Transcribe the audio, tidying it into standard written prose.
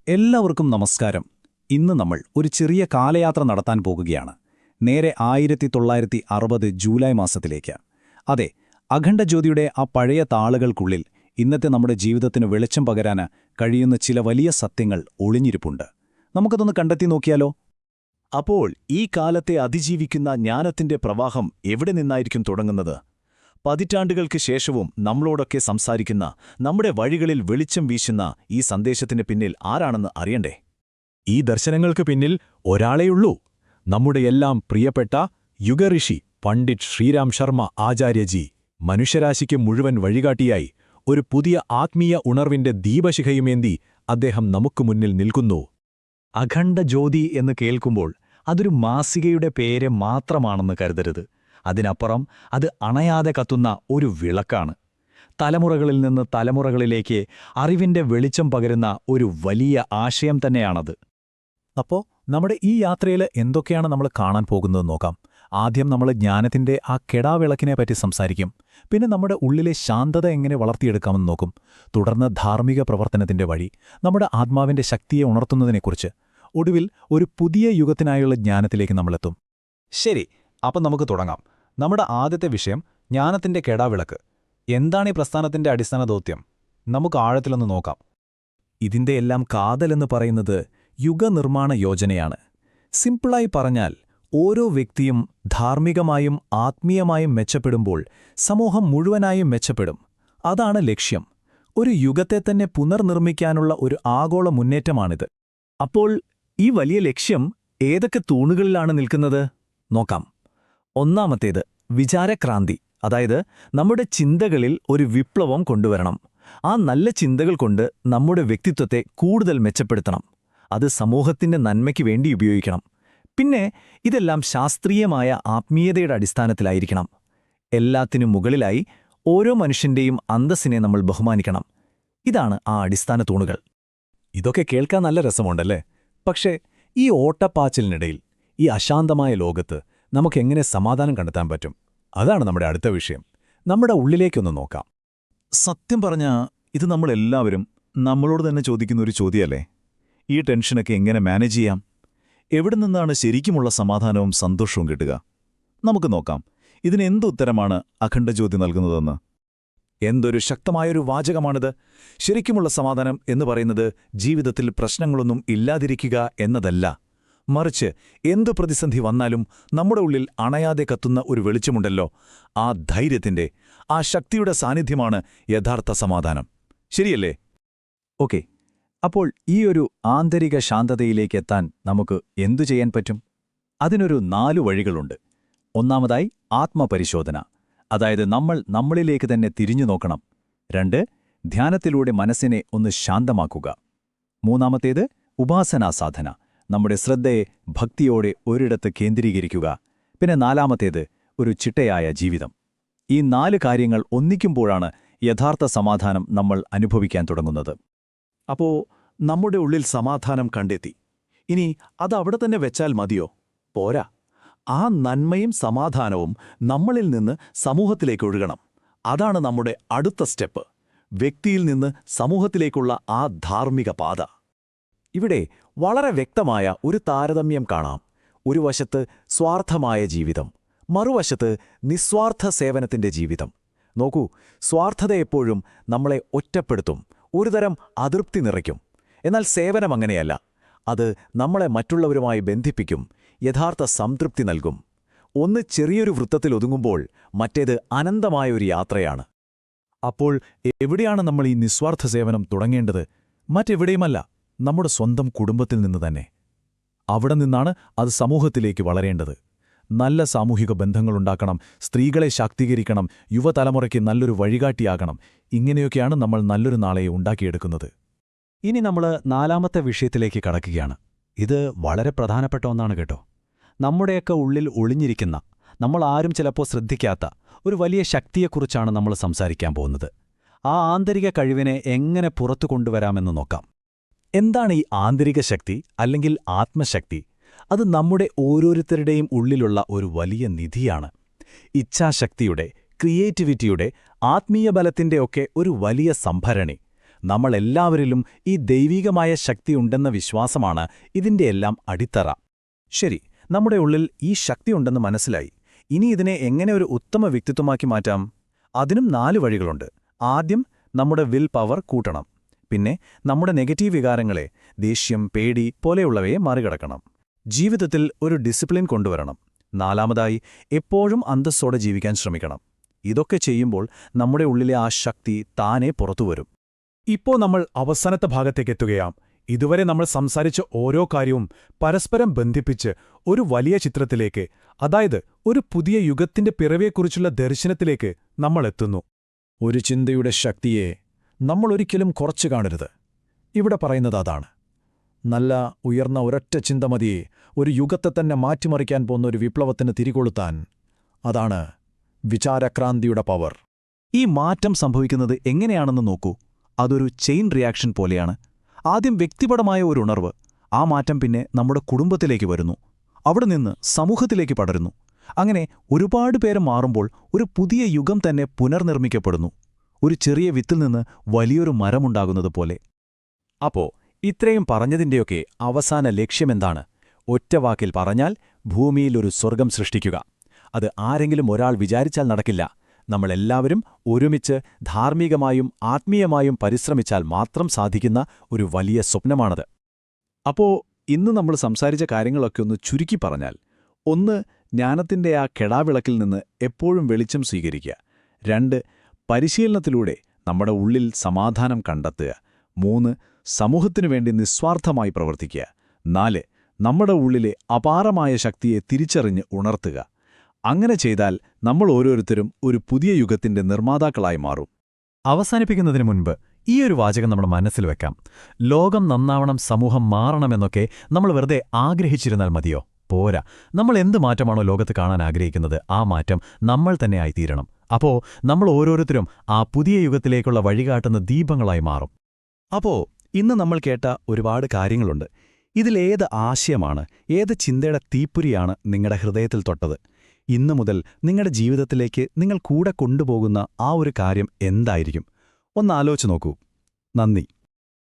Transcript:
എല്ലാവർക്കും നമസ്കാരം. ഇന്ന് നമ്മൾ ഒരു ചെറിയ കാലയാത്ര നടത്താൻ പോകുകയാണ്. നേരെ 1960 ജൂലൈ മാസത്തിലേക്ക്. അതെ, അഖണ്ഡജ്യോതിയുടെ ആ പഴയ താളുകൾക്കുള്ളിൽ ഇന്നത്തെ നമ്മുടെ ജീവിതത്തിന് വെളിച്ചം പകരാൻ കഴിയുന്ന ചില വലിയ സത്യങ്ങൾ ഒളിഞ്ഞിരിപ്പുണ്ട്. നമുക്കതൊന്ന് കണ്ടെത്തി നോക്കിയാലോ? അപ്പോൾ ഈ കാലത്തെ അതിജീവിക്കുന്ന ജ്ഞാനത്തിന്റെ പ്രവാഹം എവിടെ നിന്നായിരിക്കും തുടങ്ങുന്നത്? പതിറ്റാണ്ടുകൾക്ക് ശേഷവും നമ്മളോടൊക്കെ സംസാരിക്കുന്ന, നമ്മുടെ വഴികളിൽ വെളിച്ചം വീശുന്ന ഈ സന്ദേശത്തിന് പിന്നിൽ ആരാണെന്ന് അറിയണ്ടേ? ഈ ദർശനങ്ങൾക്ക് പിന്നിൽ ഒരാളെയുള്ളൂ. നമ്മുടെ എല്ലാം പ്രിയപ്പെട്ട യുഗഋഷി പണ്ഡിറ്റ് ശ്രീരാം ശർമ്മ ആചാര്യജി. മനുഷ്യരാശിക്ക് മുഴുവൻ വഴികാട്ടിയായി ഒരു പുതിയ ആത്മീയ ഉണർവിന്റെ ദീപശിഖയുമേന്തി അദ്ദേഹം നമുക്കു മുന്നിൽ നിൽക്കുന്നു. അഖണ്ഡജ്യോതി എന്ന് കേൾക്കുമ്പോൾ അതൊരു മാസികയുടെ പേര് മാത്രമാണെന്ന് കരുതരുത്. അതിനപ്പുറം അത് അണയാതെ കത്തുന്ന ഒരു വിളക്കാണ്. തലമുറകളിൽ നിന്ന് തലമുറകളിലേക്ക് അറിവിന്റെ വെളിച്ചം പകരുന്ന ഒരു വലിയ ആശയം തന്നെയാണത്. അപ്പോൾ നമ്മുടെ ഈ യാത്രയിൽ എന്തൊക്കെയാണ് നമ്മൾ കാണാൻ പോകുന്നതെന്ന് നോക്കാം. ആദ്യം നമ്മൾ ജ്ഞാനത്തിന്റെ ആ കെടാവിളക്കിനെപ്പറ്റി സംസാരിക്കും. പിന്നെ നമ്മുടെ ഉള്ളിലെ ശാന്തത എങ്ങനെ വളർത്തിയെടുക്കാമെന്ന് നോക്കും. തുടർന്ന് ധാർമ്മിക പ്രവർത്തനത്തിന്റെ വഴി, നമ്മുടെ ആത്മാവിന്റെ ശക്തിയെ ഉണർത്തുന്നതിനെക്കുറിച്ച്. ഒടുവിൽ ഒരു പുതിയ യുഗത്തിനായുള്ള ജ്ഞാനത്തിലേക്ക് നമ്മളെത്തും. ശരി, അപ്പം നമുക്ക് തുടങ്ങാം. നമ്മുടെ ആദ്യത്തെ വിഷയം ജ്ഞാനത്തിന്റെ കെടാവിളക്ക്. എന്താണ് ഈ പ്രസ്ഥാനത്തിന്റെ അടിസ്ഥാന ദൗത്യം? നമുക്ക് ആഴത്തിലൊന്ന് നോക്കാം. ഇതിന്റെ എല്ലാം കാതലെന്ന് പറയുന്നത് യുഗനിർമ്മാണ യോജനയാണ്. സിംപിളായി പറഞ്ഞാൽ, ഓരോ വ്യക്തിയും ധാർമ്മികമായും ആത്മീയമായും മെച്ചപ്പെടുമ്പോൾ സമൂഹം മുഴുവനായും മെച്ചപ്പെടും. അതാണ് ലക്ഷ്യം. ഒരു യുഗത്തെ തന്നെ പുനർനിർമ്മിക്കാനുള്ള ഒരു ആഗോള മുന്നേറ്റമാണിത്. അപ്പോൾ ഈ വലിയ ലക്ഷ്യം ഏതൊക്കെ തൂണുകളിലാണ് നിൽക്കുന്നത്? നോക്കാം. ഒന്നാമത്തേത് വിചാരക്രാന്തി. അതായത് നമ്മുടെ ചിന്തകളിൽ ഒരു വിപ്ലവം കൊണ്ടുവരണം. ആ നല്ല ചിന്തകൾ കൊണ്ട് നമ്മുടെ വ്യക്തിത്വത്തെ കൂടുതൽ മെച്ചപ്പെടുത്തണം. അത് സമൂഹത്തിന്റെ നന്മയ്ക്ക് വേണ്ടി ഉപയോഗിക്കണം. പിന്നെ ഇതെല്ലാം ശാസ്ത്രീയമായ ആത്മീയതയുടെ അടിസ്ഥാനത്തിലായിരിക്കണം. എല്ലാത്തിനും മുകളിലായി ഓരോ മനുഷ്യന്റെയും അന്തസ്സിനെ നമ്മൾ ബഹുമാനിക്കണം. ഇതാണ് ആ അടിസ്ഥാന തൂണുകൾ. ഇതൊക്കെ കേൾക്കാൻ നല്ല രസമുണ്ടല്ലേ? പക്ഷേ ഈ ഓട്ടപ്പാച്ചിലിനിടയിൽ, ഈ അശാന്തമായ ലോകത്ത് നമുക്കെങ്ങനെ സമാധാനം കണ്ടെത്താൻ പറ്റും? അതാണ് നമ്മുടെ അടുത്ത വിഷയം. നമ്മുടെ ഉള്ളിലേക്കൊന്ന് നോക്കാം. സത്യം പറഞ്ഞാൽ ഇത് നമ്മളെല്ലാവരും നമ്മളോട് തന്നെ ചോദിക്കുന്ന ഒരു ചോദ്യമല്ലേ? ഈ ടെൻഷനൊക്കെ എങ്ങനെ മാനേജ് ചെയ്യാം? എവിടെ നിന്നാണ് ശരിക്കുമുള്ള സമാധാനവും സന്തോഷവും കിട്ടുക? നമുക്ക് നോക്കാം, ഇതിന് എന്തുത്തരമാണ് അഖണ്ഡജ്യോതി നൽകുന്നതെന്ന്. എന്തൊരു ശക്തമായൊരു വാചകമാണിത്! ശരിക്കുമുള്ള സമാധാനം എന്ന് പറയുന്നത് ജീവിതത്തിൽ പ്രശ്നങ്ങളൊന്നും ഇല്ലാതിരിക്കുക എന്നതല്ല, മറിച്ച് എന്തു പ്രതിസന്ധി വന്നാലും നമ്മുടെ ഉള്ളിൽ അണയാതെ കത്തുന്ന ഒരു വെളിച്ചമുണ്ടല്ലോ, ആ ധൈര്യത്തിന്റെ, ആ ശക്തിയുടെ സാന്നിധ്യമാണ് യഥാർത്ഥ സമാധാനം. ശരിയല്ലേ? ഓക്കെ, അപ്പോൾ ഈ ഒരു ആന്തരിക ശാന്തതയിലേക്ക് എത്താൻ നമുക്ക് എന്തു ചെയ്യാൻ പറ്റും? അതിനൊരു 4 വഴികളുണ്ട്. ഒന്നാമതായി ആത്മപരിശോധന. അതായത് നമ്മളിലേക്ക് തന്നെ തിരിഞ്ഞു നോക്കണം. 2, ധ്യാനത്തിലൂടെ മനസ്സിനെ ഒന്ന് ശാന്തമാക്കുക. 3, ഉപാസനാസാധന. നമ്മുടെ ശ്രദ്ധയെ ഭക്തിയോടെ ഒരിടത്ത് കേന്ദ്രീകരിക്കുക. പിന്നെ 4, ഒരു ചിട്ടയായ ജീവിതം. ഈ 4 കാര്യങ്ങൾ ഒന്നിക്കുമ്പോഴാണ് യഥാർത്ഥ സമാധാനം നമ്മൾ അനുഭവിക്കാൻ തുടങ്ങുന്നത്. അപ്പോ നമ്മുടെ ഉള്ളിൽ സമാധാനം കണ്ടെത്തി. ഇനി അതവിടെ തന്നെ വെച്ചാൽ മതിയോ? പോരാ. ആ നന്മയും സമാധാനവും നമ്മളിൽ നിന്ന് സമൂഹത്തിലേക്ക് ഒഴുകണം. അതാണ് നമ്മുടെ അടുത്ത സ്റ്റെപ്പ്. വ്യക്തിയിൽ നിന്ന് സമൂഹത്തിലേക്കുള്ള ആ ധാർമ്മിക പാത. ഇവിടെ വളരെ വ്യക്തമായ ഒരു താരതമ്യം കാണാം. ഒരു വശത്ത് സ്വാർത്ഥമായ ജീവിതം, മറുവശത്ത് നിസ്വാർത്ഥ സേവനത്തിന്റെ ജീവിതം. നോക്കൂ, സ്വാർത്ഥത എപ്പോഴും നമ്മളെ ഒറ്റപ്പെടുത്തും, ഒരുതരം അതൃപ്തി നിറയ്ക്കും. എന്നാൽ സേവനം അങ്ങനെയല്ല. അത് നമ്മളെ മറ്റുള്ളവരുമായി ബന്ധിപ്പിക്കും, യഥാർത്ഥ സംതൃപ്തി നൽകും. ഒന്ന് ചെറിയൊരു വൃത്തത്തിൽ ഒതുങ്ങുമ്പോൾ മറ്റേത് അനന്തമായ ഒരു യാത്രയാണ്. അപ്പോൾ എവിടെയാണ് നമ്മൾ ഈ നിസ്വാർത്ഥ സേവനം തുടങ്ങേണ്ടത്? മറ്റെവിടെയുമല്ല, നമ്മുടെ സ്വന്തം കുടുംബത്തിൽ നിന്ന് തന്നെ. അവിടെ നിന്നാണ് അത് സമൂഹത്തിലേക്ക് വളരേണ്ടത്. നല്ല സാമൂഹിക ബന്ധങ്ങളുണ്ടാക്കണം, സ്ത്രീകളെ ശാക്തീകരിക്കണം, യുവതലമുറയ്ക്ക് നല്ലൊരു വഴികാട്ടിയാകണം. ഇങ്ങനെയൊക്കെയാണ് നമ്മൾ നല്ലൊരു നാളെ ഉണ്ടാക്കിയെടുക്കുന്നത്. ഇനി നമ്മൾ 4ാമത്തെ വിഷയത്തിലേക്ക് കടക്കുകയാണ്. ഇത് വളരെ പ്രധാനപ്പെട്ട ഒന്നാണ് കേട്ടോ. നമ്മുടെയൊക്കെ ഉള്ളിൽ ഒളിഞ്ഞിരിക്കുന്ന, നമ്മൾ ആരും ചിലപ്പോൾ ശ്രദ്ധിക്കാത്ത ഒരു വലിയ ശക്തിയെക്കുറിച്ചാണ് നമ്മൾ സംസാരിക്കാൻ പോകുന്നത്. ആ ആന്തരിക കഴിവിനെ എങ്ങനെ പുറത്തു കൊണ്ടുവരാമെന്ന് നോക്കാം. എന്താണ് ഈ ആന്തരിക ശക്തി അല്ലെങ്കിൽ ആത്മശക്തി? അത് നമ്മുടെ ഓരോരുത്തരുടെയും ഉള്ളിലുള്ള ഒരു വലിയ നിധിയാണ്. ഇച്ഛാശക്തിയുടെ, ക്രിയേറ്റിവിറ്റിയുടെ, ആത്മീയ ബലത്തിൻ്റെയൊക്കെ ഒരു വലിയ സംഭരണി. നമ്മളെല്ലാവരിലും ഈ ദൈവികമായ ശക്തിയുണ്ടെന്ന വിശ്വാസമാണ് ഇതിൻ്റെയെല്ലാം അടിത്തറ. ശരി, നമ്മുടെ ഉള്ളിൽ ഈ ശക്തിയുണ്ടെന്ന് മനസ്സിലായി. ഇനി ഇതിനെ എങ്ങനെ ഒരു ഉത്തമ വ്യക്തിത്വമാക്കി മാറ്റാം? അതിനും 4 വഴികളുണ്ട്. ആദ്യം നമ്മുടെ വിൽ പവർ കൂട്ടണം. പിന്നെ നമ്മുടെ നെഗറ്റീവ് വികാരങ്ങളെ, ദേഷ്യം, പേടി പോലെയുള്ളവയെ മറികടക്കണം. ജീവിതത്തിൽ ഒരു ഡിസിപ്ലിൻ കൊണ്ടുവരണം. 4ാമതായി എപ്പോഴും അന്തസ്സോടെ ജീവിക്കാൻ ശ്രമിക്കണം. ഇതൊക്കെ ചെയ്യുമ്പോൾ നമ്മുടെ ഉള്ളിലെ ആ ശക്തി താനേ പുറത്തുവരും. ഇപ്പോൾ നമ്മൾ അവസാനത്തെ ഭാഗത്തേക്കെത്തുകയാം. ഇതുവരെ നമ്മൾ സംസാരിച്ച ഓരോ കാര്യവും പരസ്പരം ബന്ധിപ്പിച്ച് ഒരു വലിയ ചിത്രത്തിലേക്ക്, അതായത് ഒരു പുതിയ യുഗത്തിന്റെ പിറവിയെക്കുറിച്ചുള്ള ദർശനത്തിലേക്ക് നമ്മൾ എത്തുന്നു. ഒരു ചിന്തയുടെ ശക്തിയെ നമ്മളൊരിക്കലും കുറച്ചു കാണരുത്. ഇവിടെ പറയുന്നത് അതാണ്. നല്ല ഉയർന്ന ഒരൊറ്റ ചിന്ത മതിയെ ഒരു യുഗത്തെ തന്നെ മാറ്റിമറിക്കാൻ പോകുന്ന ഒരു വിപ്ലവത്തിന് തിരികൊളുത്താൻ. അതാണ് വിചാരക്രാന്തിയുടെ പവർ. ഈ മാറ്റം സംഭവിക്കുന്നത് എങ്ങനെയാണെന്ന് നോക്കൂ. അതൊരു ചെയിൻ റിയാക്ഷൻ പോലെയാണ്. ആദ്യം വ്യക്തിപരമായ ഒരു ഉണർവ്, ആ മാറ്റം പിന്നെ നമ്മുടെ കുടുംബത്തിലേക്ക് വരുന്നു, അവിടെ നിന്ന് സമൂഹത്തിലേക്ക് പടരുന്നു. അങ്ങനെ ഒരുപാട് പേര് മാറുമ്പോൾ ഒരു പുതിയ യുഗം തന്നെ പുനർനിർമ്മിക്കപ്പെടുന്നു. ഒരു ചെറിയ വിത്തിൽ നിന്ന് വലിയൊരു മരമുണ്ടാകുന്നതുപോലെ. അപ്പോ ഇത്രയും പറഞ്ഞതിൻ്റെയൊക്കെ അവസാന ലക്ഷ്യമെന്താണ്? ഒറ്റവാക്കിൽ പറഞ്ഞാൽ ഭൂമിയിൽ ഒരു സ്വർഗം സൃഷ്ടിക്കുക. അത് ആരെങ്കിലും ഒരാൾ വിചാരിച്ചാൽ നടക്കില്ല. നമ്മളെല്ലാവരും ഒരുമിച്ച് ധാർമ്മികമായും ആത്മീയമായും പരിശ്രമിച്ചാൽ മാത്രം സാധിക്കുന്ന ഒരു വലിയ സ്വപ്നമാണത്. അപ്പോ ഇന്ന് നമ്മൾ സംസാരിച്ച കാര്യങ്ങളൊക്കെ ഒന്ന് ചുരുക്കി പറഞ്ഞാൽ: 1. ജ്ഞാനത്തിൻ്റെ ആ കെടാവിളക്കിൽ നിന്ന് എപ്പോഴും വെളിച്ചം സ്വീകരിക്കുക. 2. പരിശീലനത്തിലൂടെ നമ്മുടെ ഉള്ളിൽ സമാധാനം കണ്ടെത്തുക. 3. സമൂഹത്തിനു വേണ്ടി നിസ്വാർത്ഥമായി പ്രവർത്തിക്കുക. 4. നമ്മുടെ ഉള്ളിലെ അപാരമായ ശക്തിയെ തിരിച്ചറിഞ്ഞ് ഉണർത്തുക. അങ്ങനെ ചെയ്താൽ നമ്മൾ ഓരോരുത്തരും ഒരു പുതിയ യുഗത്തിന്റെ നിർമ്മാതാക്കളായി മാറും. അവസാനിപ്പിക്കുന്നതിന് മുൻപ് ഈയൊരു വാചകം നമ്മുടെ മനസ്സിൽ വെക്കാം. ലോകം നന്നാവണം, സമൂഹം മാറണമെന്നൊക്കെ നമ്മൾ വെറുതെ ആഗ്രഹിച്ചിരുന്നാൽ മതിയോ? പോരാ. നമ്മൾ എന്ത് മാറ്റമാണോ ലോകത്ത് കാണാൻ ആഗ്രഹിക്കുന്നത്, ആ മാറ്റം നമ്മൾ തന്നെ ആയിത്തീരണം. അപ്പോ നമ്മൾ ഓരോരുത്തരും ആ പുതിയ യുഗത്തിലേക്കുള്ള വഴികാട്ടുന്ന ദീപങ്ങളായി മാറും. അപ്പോ ഇന്ന് നമ്മൾ കേട്ട ഒരുപാട് കാര്യങ്ങളുണ്ട്. ഇതിലേത് ആശയമാണ്, ഏത് ചിന്തയുടെ തീപ്പൊരിയാണ് നിങ്ങളുടെ ഹൃദയത്തിൽ തൊട്ടത്? ഇന്നു മുതൽ നിങ്ങളുടെ ജീവിതത്തിലേക്ക് നിങ്ങൾ കൂടെ കൊണ്ടുപോകുന്ന ആ ഒരു കാര്യം എന്തായിരിക്കും? ഒന്നാലോചിച്ച് നോക്കൂ. നന്ദി.